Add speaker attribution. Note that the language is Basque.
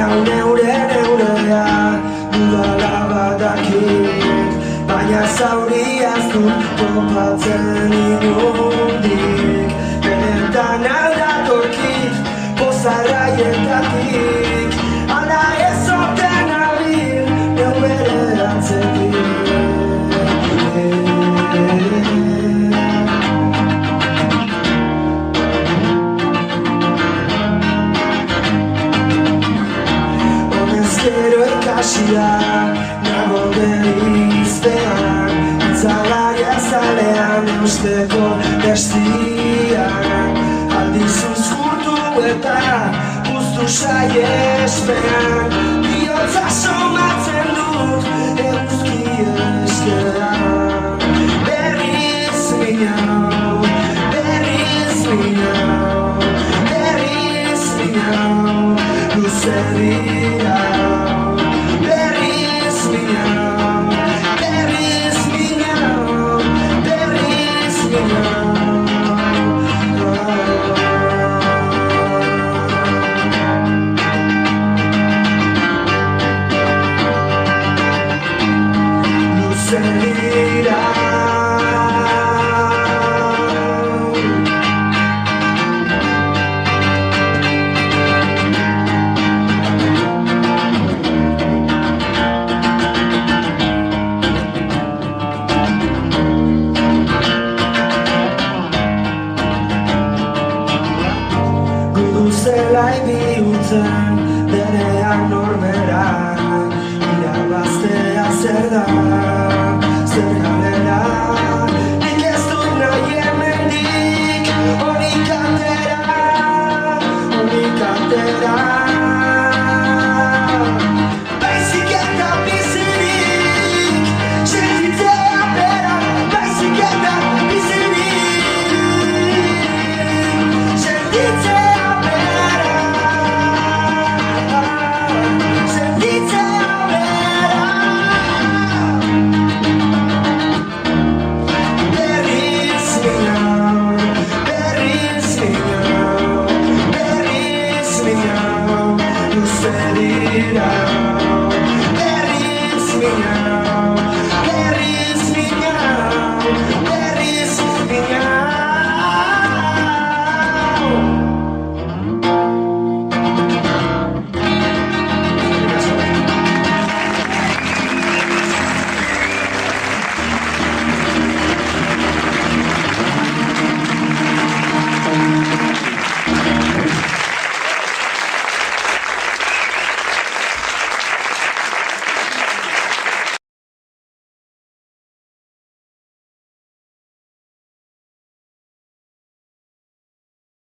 Speaker 1: hau neurea dudala badakit, baina zauriaz dut topatzen inundik. Benetan aldatorkit pozarraietatik, ala ez oten abil neu bere atzetik. Gero ikasia, nago berizpean, itzalari azalean eusteko bestian. Aldizun zurtu eta puztu saiespean, bihotza somatzen dut eguzki eskean. Berriz minau, berriz minau, berriz minau, luze dira. Zelai bihurtzen berean norbera, irabaztea zer da, zer galera. Nik ez dut nahi hemendik honik atera, honik atera. Baizik eta bizirik, sentitzea bera, baizik eta bizirik, sentitzea. Berriz minau, berriz